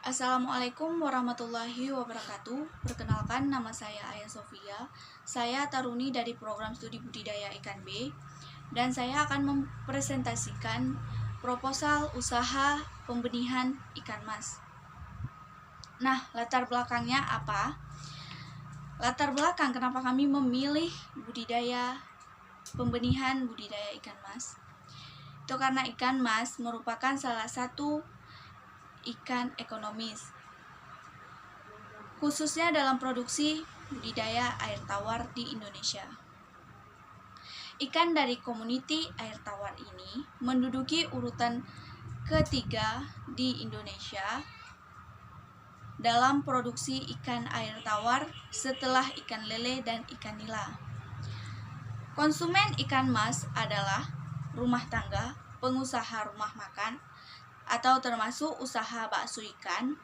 Assalamualaikum warahmatullahi wabarakatuh. Perkenalkan, nama saya Aya Sofia. Saya taruni dari program studi budidaya ikan B, dan saya akan mempresentasikan proposal usaha pembenihan ikan mas. Nah, latar belakangnya apa? Latar belakang kenapa kami memilih pembenihan budidaya ikan mas? Itu karena ikan mas merupakan salah satu ikan ekonomis, khususnya dalam produksi budidaya air tawar di Indonesia. Ikan dari komuniti air tawar ini menduduki urutan ketiga di Indonesia dalam produksi ikan air tawar setelah ikan lele dan ikan nila. Konsumen ikan mas adalah rumah tangga, pengusaha rumah makan, atau termasuk usaha bakso ikan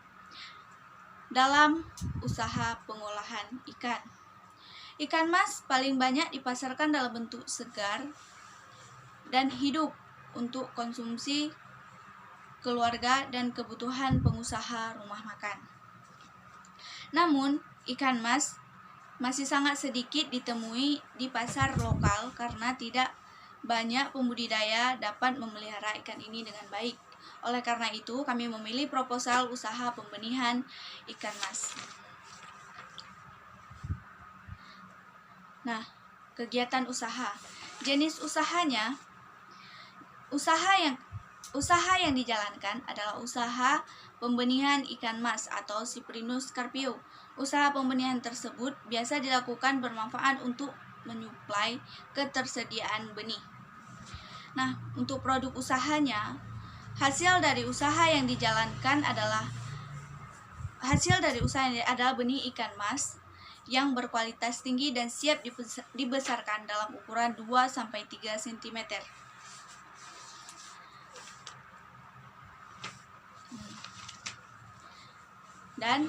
dalam usaha pengolahan ikan. Ikan mas paling banyak dipasarkan dalam bentuk segar dan hidup untuk konsumsi keluarga dan kebutuhan pengusaha rumah makan. Namun, ikan mas masih sangat sedikit ditemui di pasar lokal karena tidak banyak pembudidaya dapat memelihara ikan ini dengan baik. Oleh karena itu, kami memilih proposal usaha pembenihan ikan mas. Nah, kegiatan usaha. Jenis usahanya, usaha yang dijalankan adalah usaha pembenihan ikan mas atau Cyprinus carpio. Usaha pembenihan tersebut biasa dilakukan bermanfaat untuk menyuplai ketersediaan benih. Nah, untuk produk usahanya, hasil dari usaha yang dijalankan adalah benih ikan mas yang berkualitas tinggi dan siap dibesarkan dalam ukuran 2-3 cm. Dan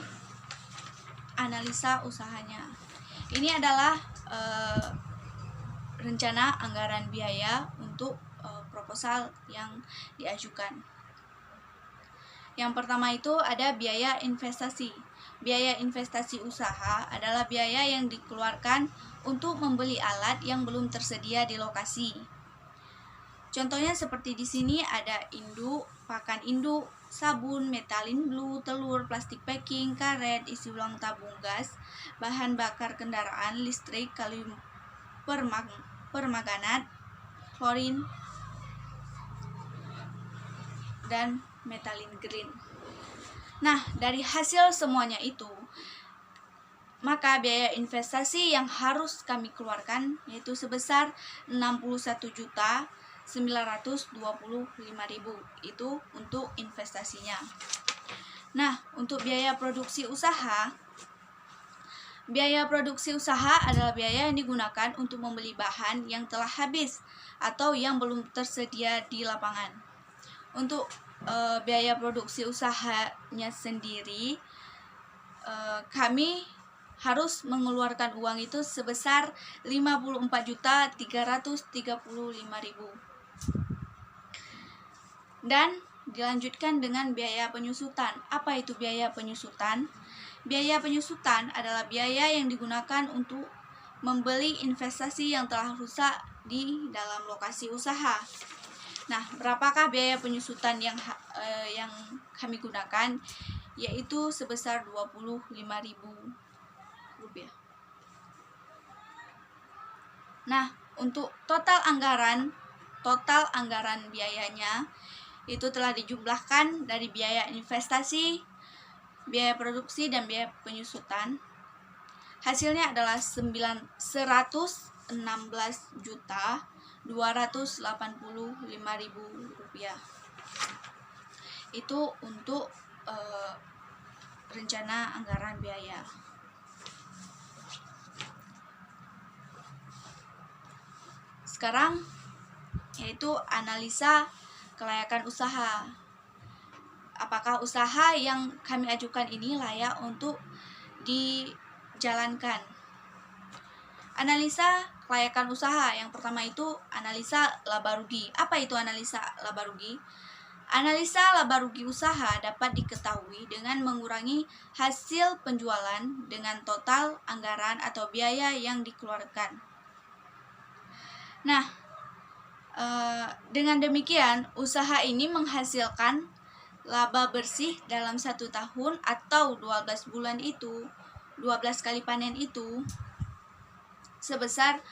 analisa usahanya. Ini adalah rencana anggaran biaya untuk proposal yang diajukan. Yang pertama itu ada biaya investasi. Biaya investasi usaha adalah biaya yang dikeluarkan untuk membeli alat yang belum tersedia di lokasi. Contohnya seperti di sini ada induk, pakan induk, sabun, metalin blue, telur, plastik packing, karet, isi ulang tabung gas, bahan bakar kendaraan listrik, kalium permanganat, klorin, dan metalin green. Nah, dari hasil semuanya itu, maka biaya investasi yang harus kami keluarkan yaitu sebesar 61.925.000. Itu untuk investasinya. Nah, untuk biaya produksi usaha, biaya produksi usaha adalah biaya yang digunakan untuk membeli bahan yang telah habis atau yang belum tersedia di lapangan. Untuk biaya produksi usahanya sendiri, kami harus mengeluarkan uang itu sebesar 54.335.000. Dan dilanjutkan dengan biaya penyusutan. Apa itu biaya penyusutan? Biaya penyusutan adalah biaya yang digunakan untuk membeli investasi yang telah rusak di dalam lokasi usaha. Nah, berapakah biaya penyusutan yang kami gunakan? Yaitu sebesar Rp25.000. Nah, untuk total anggaran biayanya itu telah dijumlahkan dari biaya investasi, biaya produksi, dan biaya penyusutan. Hasilnya adalah Rp116.285.000. Itu untuk rencana anggaran biaya. Sekarang yaitu analisa kelayakan usaha. Apakah usaha yang kami ajukan ini layak untuk dijalankan? Analisa kelayakan usaha. Yang pertama itu analisa laba rugi. Apa itu analisa laba rugi? Analisa laba rugi usaha dapat diketahui dengan mengurangi hasil penjualan dengan total anggaran atau biaya yang dikeluarkan. Nah, dengan demikian usaha ini menghasilkan laba bersih dalam 1 tahun atau 12 bulan itu, 12 kali panen itu sebesar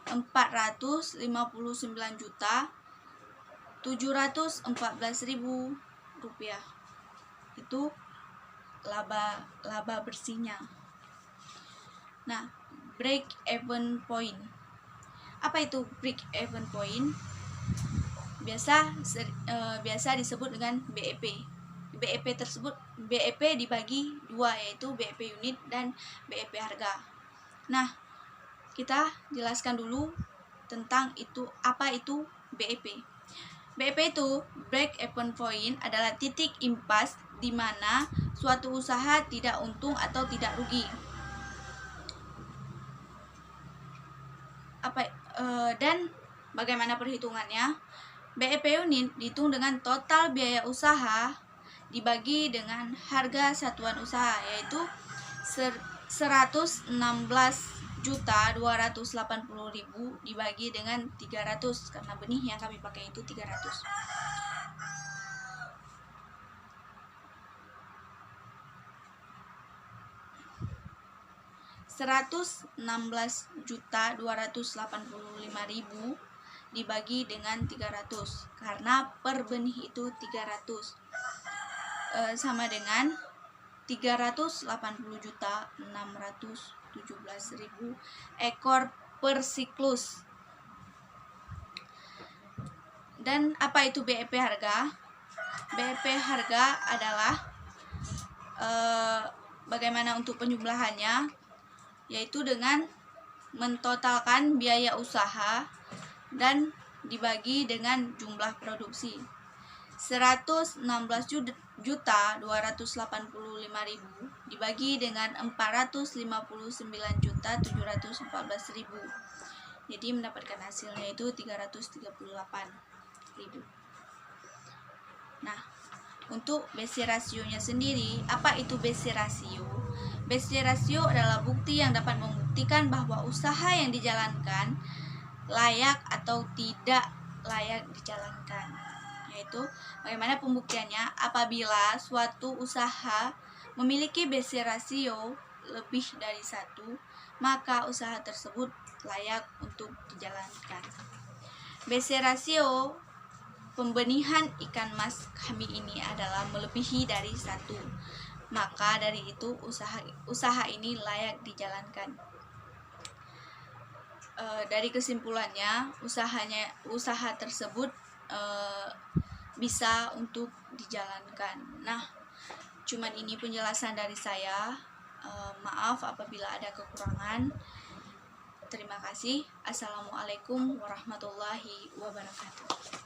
459.714.000 rupiah. Itu laba bersihnya. Nah, break even point. Apa itu break even point? Biasa disebut dengan BEP. BEP dibagi 2, yaitu BEP unit dan BEP harga. Nah, kita jelaskan dulu tentang apa itu BEP. BEP itu break even point adalah titik impas di mana suatu usaha tidak untung atau tidak rugi. Dan bagaimana perhitungannya? BEP unit dihitung dengan total biaya usaha dibagi dengan harga satuan usaha, yaitu 116.280.000 dibagi dengan 300, karena benih yang kami pakai itu 300. Rp116.285.000 dibagi dengan 300, karena per benih itu 300, sama dengan 380.617.000 ekor per siklus. Dan apa itu BEP harga? BEP harga adalah bagaimana untuk penjumlahannya, yaitu dengan mentotalkan biaya usaha dan dibagi dengan jumlah produksi. 116.285.000 dibagi dengan 459.714.000. Jadi mendapatkan hasilnya itu 338.000. Nah, untuk BC rasionya sendiri, apa itu BC rasio? BC rasio adalah bukti yang dapat membuktikan bahwa usaha yang dijalankan layak atau tidak layak dijalankan. Yaitu bagaimana pembuktiannya? Apabila suatu usaha memiliki BC rasio lebih dari 1, maka usaha tersebut layak untuk dijalankan. BC rasio pembenihan ikan mas kami ini adalah melebihi dari 1, maka dari itu usaha ini layak dijalankan. Dari kesimpulannya, usaha tersebut bisa untuk dijalankan. Nah, cuman ini penjelasan dari saya. Maaf apabila ada kekurangan. Terima kasih. Assalamualaikum warahmatullahi wabarakatuh.